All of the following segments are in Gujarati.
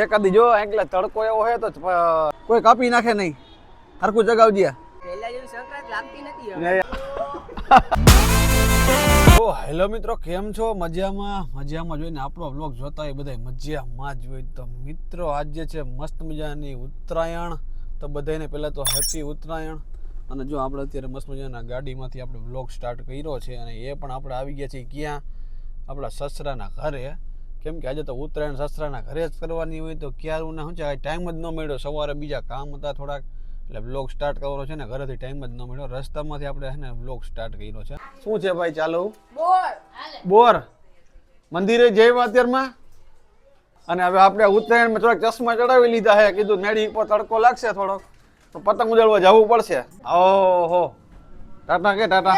એકાદી જો એટલે તડકો એવો હોય તો કોઈ કાપી નાખે નહીં, હરખું જગાવજે. પહેલા જેવી સંક્રાંત લાગતી નથી હવે. તો હેલો મિત્રો, કેમ છો? મજામાં જોઈને આપણો વ્લોગ જોતા હોય બધા મજામાં જ હોય. તો મિત્રો આજે છે મસ્ત મજાની ઉત્તરાયણ, તો બધાને પહેલાં તો હેપી ઉત્તરાયણ. અને જો આપણે અત્યારે મસ્ત મજાના ગાડીમાંથી આપણે વ્લોગ સ્ટાર્ટ કર્યો છે, અને એ પણ આપણે આવી ગયા છીએ ક્યાં? આપણા સસરાના ઘરે. કેમ કે આજે તો ઉત્તરાયણ સસરાના ઘરે જ કરવાની હોય, તો ક્યારું ના શું છે ટાઈમ જ ન મળ્યો. સવારે બીજા કામ હતા થોડાક, એટલે વ્લોગ સ્ટાર્ટ કરવાનો છે ને ઘરેથી ટાઈમ જ ન મળ્યો. રસ્તામાંથી આપણે છે ને વ્લોગ સ્ટાર્ટ કર્યો છે. શું છે ભાઈ ચાલુ? બોર મંદિરે જઈવા અત્યારમાં. અને હવે આપણે ઉત્તરાયણમાં થોડાક ચશ્મા ચડાવી લીધા છે. કીધું મેળી ઉપર તડકો લાગશે થોડોક, તો પતંગ ઉડાડવા જવું પડશે. ઓહો, ટાટા કે ટાટા?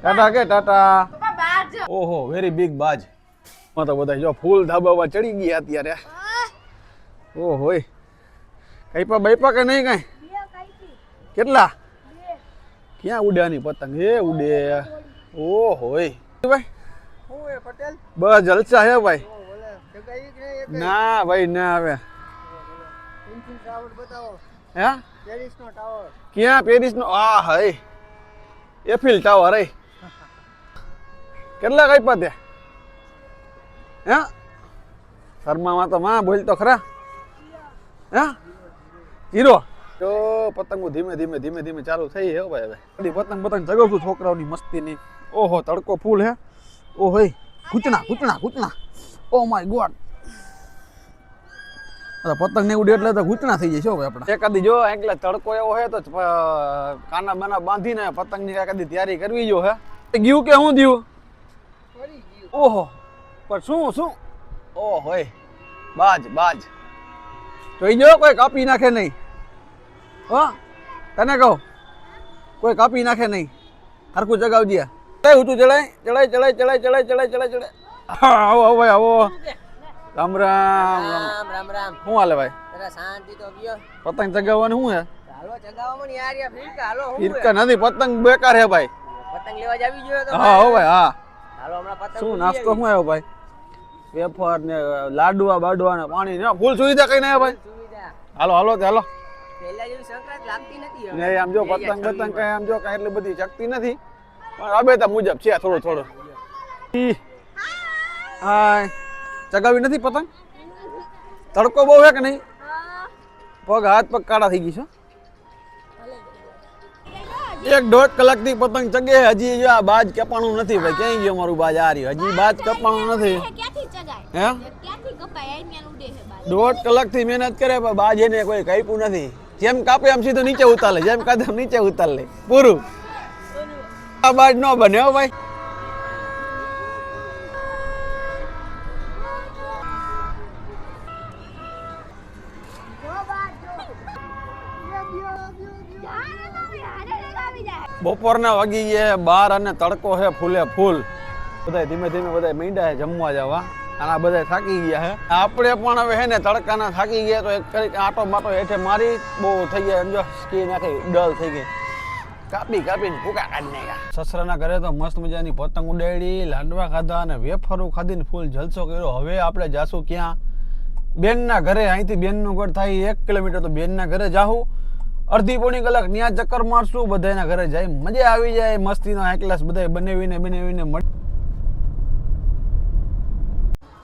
ટાટા કે ટાટા? ઓહો, વેરી બિગ બાજ. તો બધા જો ફૂલ ધાબા ચડી ગયા અત્યારે. ઓહો, કઈપા બાઈપા કે નહીં? કઈ કેટલા? ક્યાં ઉડ્યાની પતંગ? એ ઉડે. ઓહો ભાઈ, બસ જલસા હે ભાઈ. ના ભાઈ ના આવે. હે ક્યાં? પેરિસ નો? આ હે એફિલ ટાવર. હે કેટલા કઈપા તે? હે શર્મામાં તો માં બોલ તો ખરા. હે જીરો. તો પતંગો ધીમે ધીમે ચાલુ થઈ હે ભાઈ. હવે પતંગ જગાવશું છોકરાઓની મસ્તીની. ઓહો, તડકો ફૂલ હે. ઓહો, ઘૂંચણા. Oh my God. પતંગ ને ઉડે એટલે તો ઘૂંચણા થઈ જાય છે ભાઈ આપણે. એકાદી જો એટલે તડકો એવો હોય તો કાના બાના બાંધીને પતંગની એકાદી તૈયારી કરવી જો હે. ગયું કે શું થયું? ઓહો, પણ શું? ઓહો, બાજ જોઈ જો, કોઈ કાપી નાખે નહીં. હો તને કહું, કોઈ કાપી નાખે નહીં, હરખું જગાવજે. ઊંચું ચડાય. આવો ભાઈ આવો. રામ રામ. શું હાલે ભાઈ? શાંતિ તો ગયો. પતંગ ચગાવવાનું શું હે? હાલો ચગાવવામાં યાર યાર ફિરકા હાલો. ફિરકા નથી, પતંગ બેકાર હે ભાઈ. પતંગ લેવા જ આવી ગયો તો. હા હો ભાઈ હા. હાલો હમણાં પતંગ. શું નાસ્તો શું આવ્યો ભાઈ? વેફર ને લાડવા બાડવા ને પાણી ને ફૂલ સુવિધા કઈ ના ભાઈ. હાલો ચાલો. પહેલા જેવી સંક્રાંત લાગતી નથી હવે. નહીં આમ જો પતંગ કઈ આમ જો કઈ એટલી બધી શક્તિ નથી, પણ રાબેતા મુજબ છે થોડું. હાય, ચગાવી નથી પતંગ? તડકો બહુ હે કે નહીં? પગ હાથ પગ કાળા થઈ ગઈ છે. 1.5 કલાકથી પતંગ ચગે, હજી જો આ બાજ કપાણું નથી ભાઈ. ક્યાંય ગયો મારું બાજ? આ રહ્યું, હજી બાજ કપાણું નથી. હે 1.5 કલાકથી મહેનત કરે પણ બાજ એને કોઈ કાપ્યું નથી. જેમ કાપે એમ સીધું નીચે ઉતાર લે, જેમ કાપે એમ નીચે ઉતાર લે, પૂરું. આ બાજ ન બને હો ભાઈ. બપોરના વાગી ગયા 12 અને તડકો છે ફૂલે ફૂલ. બધા ધીમે બધા મીંડા જમવા જવા, અને આ બધા થાકી ગયા છે. આપણે પણ હવે હે ને તડકાના થાકી ગયા તો એક કરી આટો બાટો હેઠે મારી બહુ થઈ ગયા. સમજો સ્કીન આખી ડલ થઈ ગઈ, કાપીને ભૂકા કાઢી નાખ્યા. સસરાના ઘરે તો મસ્ત મજાની પતંગ ઉડાડી, લાડવા ખાધા અને વેફરો ખાધીને ફૂલ જલસો કર્યો. હવે આપણે જાશું ક્યાં? બેનના ઘરે. અહીંથી બેનનું ઘર થાય 1 કિલોમીટર, તો બેનના ઘરે જાઉં. અડધી પોણી કલાક ત્યાં ચક્કર મારશું, બધાના ઘરે જાય, મજા આવી જાય. મસ્તીનો હાઈ ક્લાસ બધા બનાવીને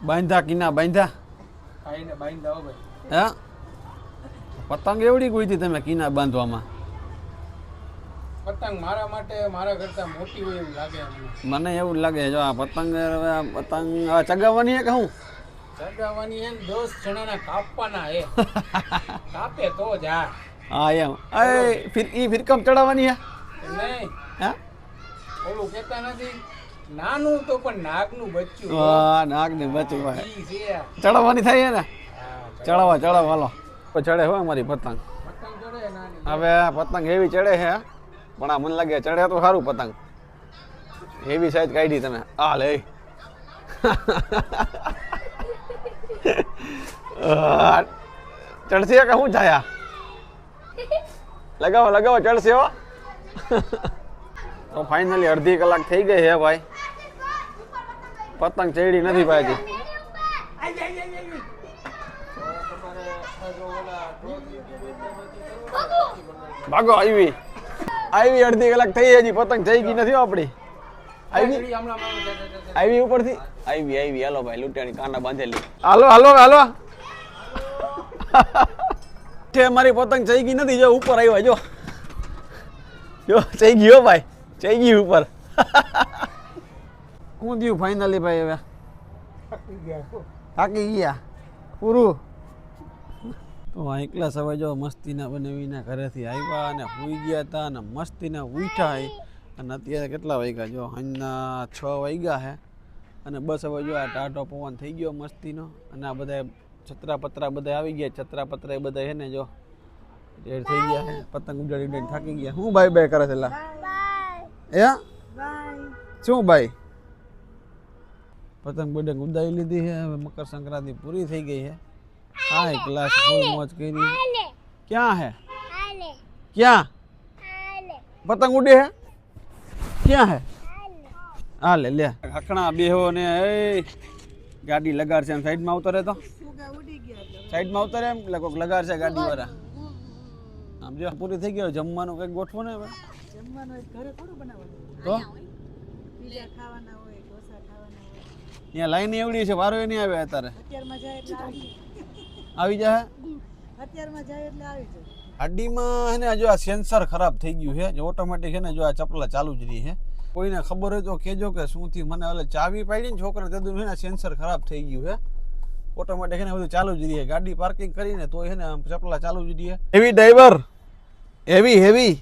બાંધા કીના બાંધા. હે પતંગ એવડી કોઈ હતી તમે કીના બાંધવામાં? પતંગ મારા માટે મારા કરતા મોટી હોય એવું લાગે મને એવું લાગે. જો આ પતંગ ચગાવવાની હે કે હું? ચગાવવાની હે, 10 જણાના કાપવાના હે. કાપે તો જ. હા એમ. ફિરકમ ચડાવવાની હે નહીં? હે ઓલું કહેતા નથી, નાનું તો પણ નાગનું બચ્ચું. હા, નાગનું બચ્ચું ભાઈ. ચડાવવાની થાય ને? ચડાવવા હાલો. ચડે હો અમારી પતંગ. હવે પતંગ હેવી ચડે છે, પણ આ મને લાગે ચડે તો સારું પતંગ. હેવી સાઈઝ કાઢી તમે. આ લે ચડશે કે શું થાય? લગાવો ચડશે હો. તો ફાઇનલી અડધી કલાક થઈ ગઈ હે ભાઈ. પતંગ ચડી નથી ભાઈ. ભાગો આવી અડધી કલાક થઈ હજી પતંગ થઈ ગઈ નથી હો આપણી આવી ઉપરથી આવી હાલો ભાઈ લૂંટાણી કાના બાંધેલી હાલો હાલો હાલો તે મારી પતંગ થઈ ગઈ નથી જો ઉપર આવ્યા જો થઈ ગયો ભાઈ થઈ ગઈ ઉપર શું થયું ફાઇનલી ભાઈ હવે થાકી ગયા પૂરું તો એકલા સવાય જો મસ્તીના બનાવીને ઘરેથી આવ્યા અને સૂઈ ગયા હતા અને મસ્તીને ઉઠ્યા અને અત્યારે કેટલા વાગ્યા જો સાંજના 6 વાગ્યા છે અને બસ હવે જો આ ટાઢો પવન થઈ ગયો મસ્તીનો અને આ બધા છત્રા પતરા બધા આવી ગયા છત્રા પતરા એ બધા છે ને જો રેડ થઈ ગયા છે પતંગ ઉડાડી ઉડાડી થાકી ગયા હું બાય બાય કરે છે લા શું ભાઈ પતંગ બતંગ ઉડાડી લીધી છે હવે મકર સંક્રાંતિ પૂરી થઈ ગઈ છે હા ક્લાસ ફૂલ મોજ કરી ક્યાં હે ક્યાં પતંગ ઉડે હે ક્યાં હે હા લે લે હકણા બેહો ને એ ગાડી લગાડ છે સાઈડમાં ઉતરે તો સાઈડમાં ઉતરે એમ એટલે કોઈક લગાડ છે ગાડી વાળા આમ જો પૂરી થઈ ગયો જમવાનું કંઈક ગોઠવો ને હવે જમવાનું ઘરે થોડું બનાવવાનું તો પીઝા ખાવાના હોય ઢોસા ખાવાના હોય અહીંયા લાઈન એવડી છે વારો એ નહીં આવે અત્યારે અત્યારમાં જાય એટલે આવી જાય અત્યારમાં જાય એટલે આવી જાય ગાડીમાં હે ને જો આ સેન્સર ખરાબ થઈ ગયું છે જો ઓટોમેટિક છે ને જો આ ચપલા ચાલુ જ રહી છે કોઈને ખબર હોય તો કહેજો કે શું થી મને ઓલે ચાવી પાડી ને છોકરા તે દુન છે ને સેન્સર ખરાબ થઈ ગયું છે ઓટોમેટિક છે ને બધું ચાલુ જ રહી ગાડી પાર્કિંગ કરીને તો છે ને આમ ચપલા ચાલુ જ રહી હેવી ડ્રાઈવર હેવી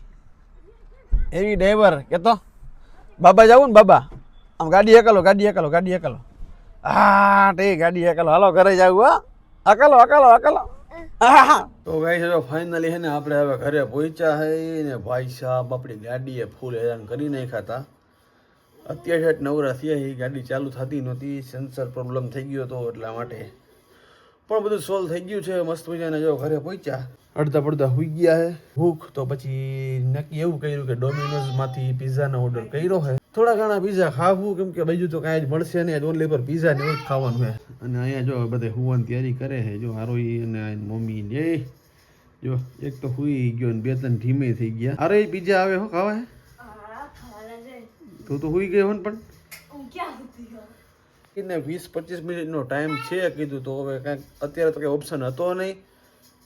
ડ્રાઈવર કે તો બાબા જાવું ને બાબા આમ ગાડી એકલો હા તે ગાડી એકલો હાલો ઘરે જાવું હા અકલો તો ગાઈસ જો ફાઇનલી છે ને આપણે હવે ઘરે પહોંચ્યા છે ને ભાઈ સાહેબ આપણી ગાડીએ ફૂલ હેરાન કરી નાખ્યા હતા અત્યારે નવરા થયા એ ગાડી ચાલુ થતી નહોતી સેન્સર પ્રોબ્લેમ થઈ ગયો હતો એટલા માટે પણ બધું સોલ્વ થઈ ગયું છે મસ્ત મજાને જો ઘરે પહોંચ્યા અડધા પડધા હોઈ ગયા છે ભૂખ તો પછી નક્કી એવું કર્યું કે ડોમિનોઝમાંથી પિઝાનો ઓર્ડર કર્યો છે થોડા ઘણા પિઝા ખાવું કેમ કે બીજું તો કાંઈ જ મળશે નહીં ઓનલી પર પિઝા ને એવું જ ખાવાનું છે અને અહીંયા જો બધે હુવાની તૈયારી કરે છે જો હારોઈ અને મમ્મી ને જો એક તો હુઈ ગયો ને બે ત્રણ ધીમે થઈ ગયા અરે પિઝા આવે હો ખાવા હે તો હુઈ ગયો ને પણ 20-25 મિનિટનો ટાઈમ છે કીધું તો હવે કાંઈક અત્યારે તો કંઈ ઓપ્શન હતો નહીં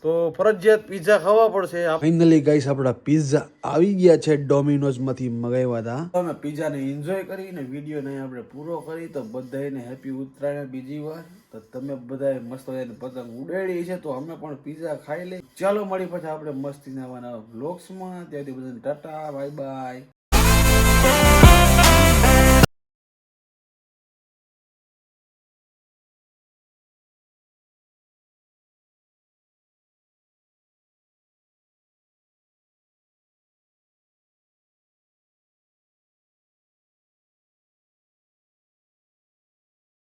તો ફરજિયાત પિઝા ખાવા પડશે ફાઇનલી ગાઈસ આપણા પિઝા આવી ગયા છે ડોમિનોઝમાંથી મંગાવ્યા હતા અમે પિઝાને એન્જોય કરીને વિડીયોને આપણે પૂરો કરી તો બધાને હેપી ઉત્તરાયણ બીજી વાર તો તમે બધાએ મસ્ત પતંગ ઉડાડી છે તો અમે પણ પિઝા ખાઈ લઈ ચાલો મળી પછી આપણે મસ્તી નવા બ્લોગ્સમાં ત્યાંથી બધાને ટાટા બાય બાય